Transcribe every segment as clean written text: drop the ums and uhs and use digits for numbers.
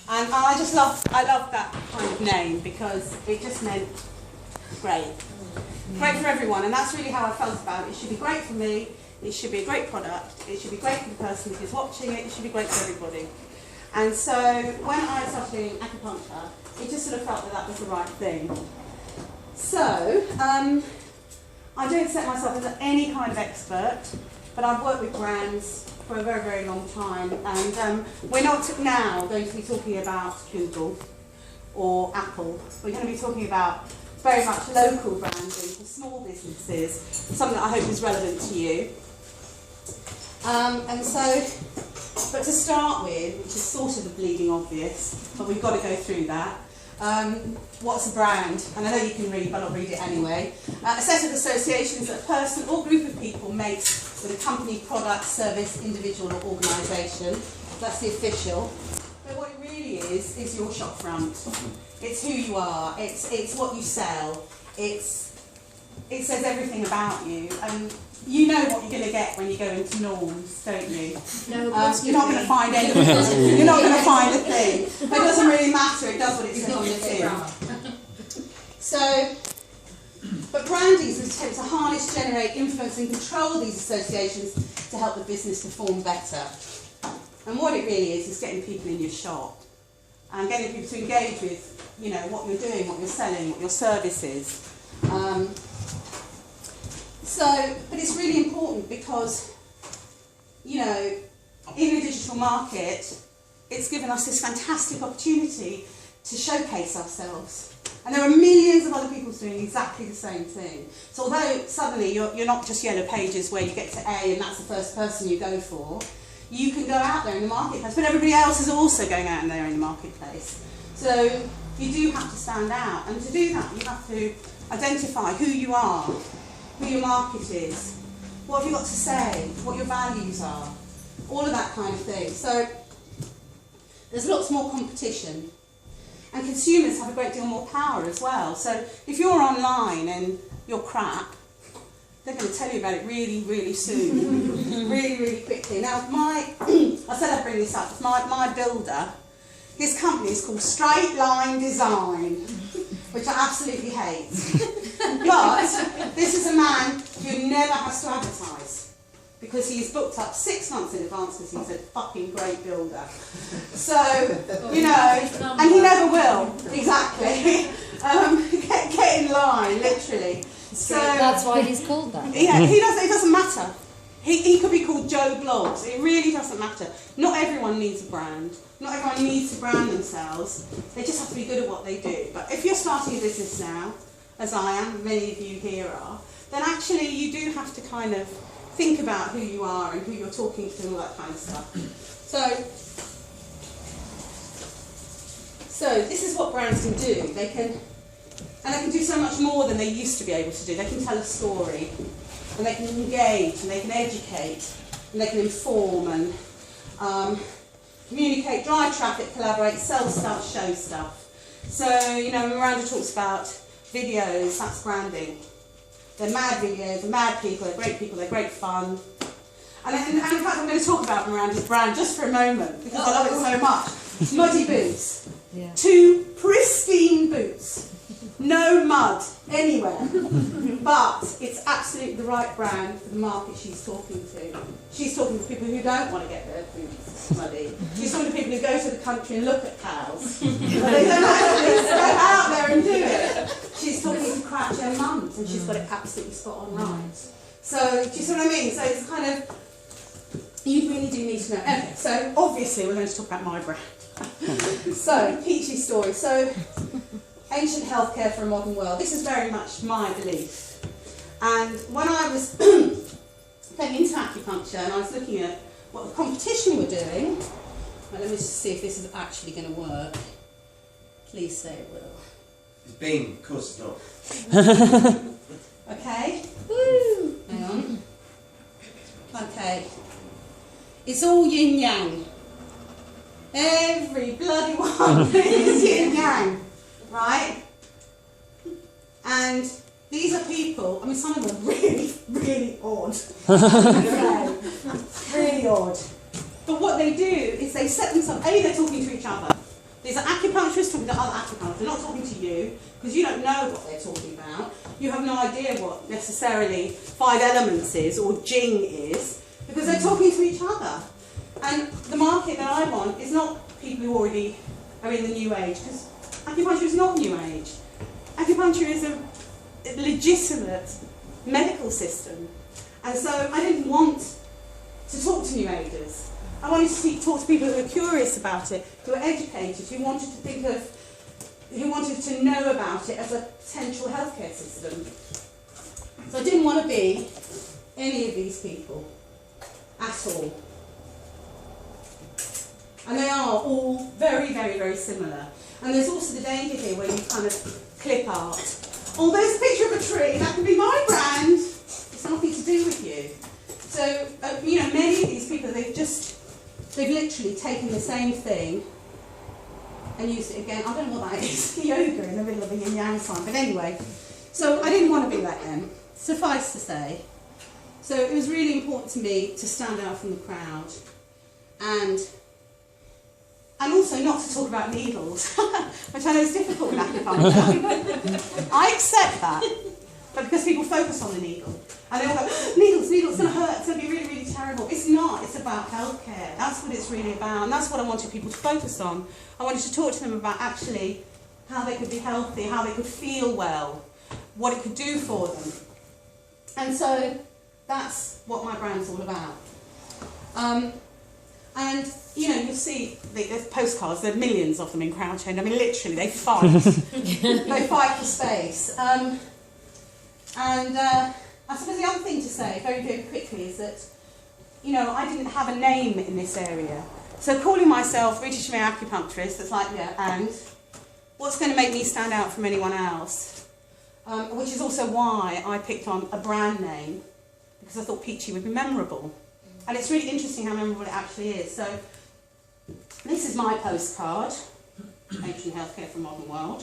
And I love that kind of name because it just meant great. Great for everyone, and that's really how I felt about it. It should be great for me, it should be a great product, it should be great for the person who's watching it, it should be great for everybody. And so when I started doing acupuncture, it just sort of felt that that was the right thing. So, I don't set myself as any kind of expert, but I've worked with brands for a very, very long time, and we're not now going to be talking about Google or Apple. We're going to be talking about very much local branding for small businesses, something that I hope is relevant to you. And so, but to start with, which is sort of the bleeding obvious, but we've got to go through that. What's a brand? And I know you can read, but I'll read it anyway. A set of associations that a person or group of people makes with a company, product, service, individual or organisation. That's the official. But what it really is your shop front. It's who you are, it's what you sell, it says everything about you, and you know what you're going to get when you go into Norms, don't you? No, you're not going to find anything, you're not going to find a thing, but it doesn't really matter, it does what it says on the tin. So, but branding is an attempt to harness, generate, influence and control these associations to help the business perform better. And what it really is getting people in your shop and getting people to engage with, you know, what you're doing, what you're selling, what your service is. But it's really important because, you know, in the digital market, it's given us this fantastic opportunity to showcase ourselves. And there are millions of other people doing exactly the same thing. So although suddenly you're not just Yellow Pages where you get to A and that's the first person you go for, you can go out there in the marketplace, but everybody else is also going out there in the marketplace. So you do have to stand out, and to do that you have to identify who you are, who your market is, what have you got to say, what your values are, all of that kind of thing. So there's lots more competition, and consumers have a great deal more power as well. So if you're online and you're crap, they're going to tell you about it really, really soon, really, really quickly. Now, I said I'd bring this up. It's my builder. His company is called Straight Line Design, which I absolutely hate. But this is a man who never has to advertise because he's booked up 6 months in advance because he's a fucking great builder. So, you know, and he never will, exactly. Get in line, literally. So that's why he's called that. Yeah, it doesn't matter. He could be called Joe Blogs. It really doesn't matter. Not everyone needs a brand. Not everyone needs to brand themselves. They just have to be good at what they do. But if you're starting a business now, as I am, many of you here are, then actually you do have to kind of think about who you are and who you're talking to and all that kind of stuff. So this is what brands can do. They can do so much more than they used to be able to do. They can tell a story, and they can engage, and they can educate, and they can inform, and communicate, drive traffic, collaborate, sell stuff, show stuff. So, you know, Miranda talks about videos, that's branding. They're mad videos, they're mad people, they're great fun. And in fact, I'm going to talk about Miranda's brand just for a moment, because I love it so much. Muddy boots. Yeah. 2 pristine boots. No mud anywhere, but it's absolutely the right brand for the market she's talking to. She's talking to people who don't want to get their boots muddy. She's talking to people who go to the country and look at cows, but they don't actually go out there and do it. She's talking to crouchy mums, and she's got it absolutely spot on right. So, do you see what I mean? So it's kind of, you really do need to know. Okay, so obviously we're going to talk about my brand. So, Peachy story. So, ancient healthcare for a modern world. This is very much my belief. And when I was getting into acupuncture and I was looking at what the competition were doing, well, let me just see if this is actually going to work. Please say it will. It's been, of course it's not. Okay. Woo! Hang on. Okay. It's all yin yang. Every bloody one is yin yang. Right? And these are people, I mean, some of them are really, really odd. Really odd. But what they do is they set themselves, A, they're talking to each other. These are acupuncturists talking to other acupuncturists. They're not talking to you, because you don't know what they're talking about. You have no idea what necessarily 5 elements is, or Jing is, because they're talking to each other. And the market that I want is not people who already are in the New Age, because acupuncture is not New Age. Acupuncture is a legitimate medical system. And so I didn't want to talk to New Agers. I wanted to talk to people who were curious about it, who were educated, who wanted to know about it as a potential healthcare system. So I didn't want to be any of these people at all. And they are all very, very, very similar. And there's also the danger here where you kind of clip art. Oh, there's a picture of a tree, that can be my brand. It's nothing to do with you. So, you know, many of these people, they've literally taken the same thing and used it again. I don't know what that is, yoga in the middle of a yin yang sign, but anyway. So I didn't want to be like them, suffice to say. So it was really important to me to stand out from the crowd and also not to talk about needles, which I know is difficult with acupuncture. I accept that, but because people focus on the needle, and they all go, needles, it's going to hurt, it's going to be really, really terrible. It's not, it's about healthcare. That's what it's really about, and that's what I wanted people to focus on. I wanted to talk to them about actually how they could be healthy, how they could feel well, what it could do for them. And so that's what my brand's all about. And, you know, you'll see the postcards, there are millions of them in Crouch End. I mean, literally, they fight. They fight for space. I suppose the other thing to say, very, very quickly, is that, you know, I didn't have a name in this area. So calling myself Rita of Peachy Acupuncturist, that's like, yeah, and what's going to make me stand out from anyone else? Which is also why I picked on a brand name, because I thought Peachy would be memorable. And it's really interesting how memorable it actually is. So this is my postcard, Ancient Healthcare from Modern World.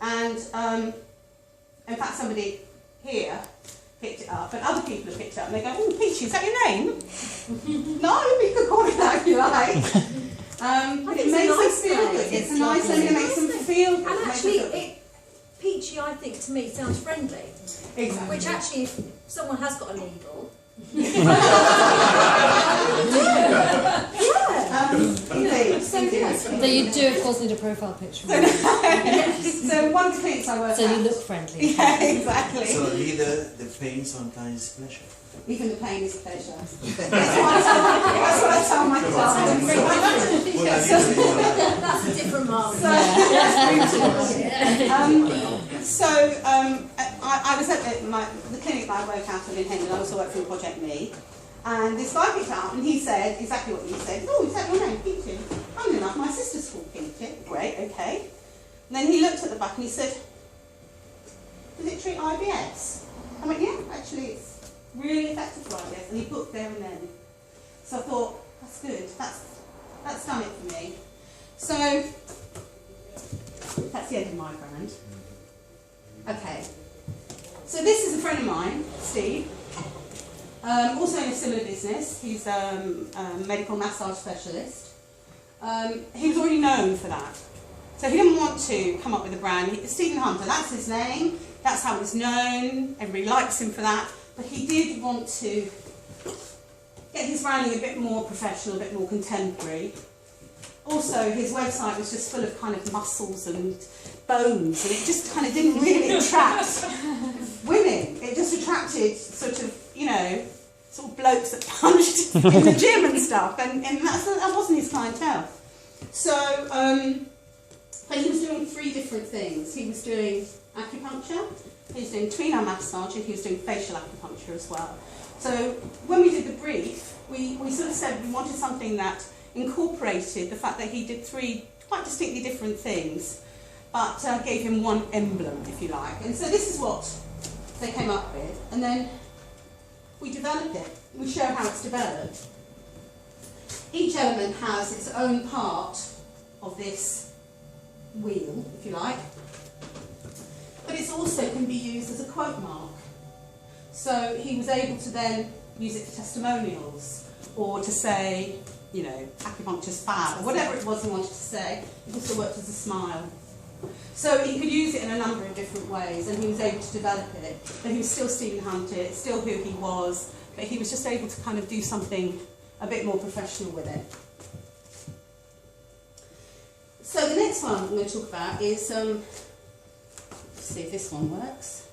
And in fact, somebody here picked it up, and other people have picked it up, and they go, oh, Peachy, is that your name? No, you could call it that if you like. But it makes them feel good. It's a nice name, it makes them feel good. And actually, Peachy, I think, to me, sounds friendly. Exactly. Which actually, if someone has got a needle, Indeed. So you do, of course, need a profile picture. So one of the clinics I work at. So you look friendly. Yeah, exactly. So either the pain sometimes is pleasure. Even the pain is pleasure. That's what I tell my clients. that's a different mark. I was at the clinic that I work out of in Henley. I also work for Project Me. And this guy picked it up and he said exactly what you said. Oh, is that your name, Peachy? Funny enough, my sister's called Peachy. Great, okay. And then he looked at the back and he said, does it treat IBS? I went, yeah, actually it's really effective for IBS. And he booked there and then. So I thought, that's good. That's done it for me. So that's the end of my brand. Okay. So this is a friend of mine, Steve. Also in a similar business. He's a medical massage specialist. He was already known for that. So he didn't want to come up with a brand. Stephen Hunter, that's his name. That's how it's known. Everybody likes him for that. But he did want to get his branding a bit more professional, a bit more contemporary. Also, his website was just full of kind of muscles and bones, and it just kind of didn't really attract women. It just attracted sort of, you know, sort of blokes that punched in the gym and stuff, and that wasn't his clientele. So, but he was doing 3 different things. He was doing acupuncture, he was doing tweener massage, and he was doing facial acupuncture as well. So when we did the brief, we sort of said we wanted something that incorporated the fact that he did 3 quite distinctly different things, but gave him one emblem, if you like. And so this is what they came up with, and then we developed it. We show how it's developed. Each element has its own part of this wheel, if you like, but it also can be used as a quote mark. So he was able to then use it for testimonials, or to say, you know, acupuncture's fab, or whatever it was he wanted to say. It also worked as a smile. So he could use it in a number of different ways, and he was able to develop it. But he was still Stephen Hunted, still who he was, but he was just able to kind of do something a bit more professional with it. So the next one I'm going to talk about is, let's see if this one works.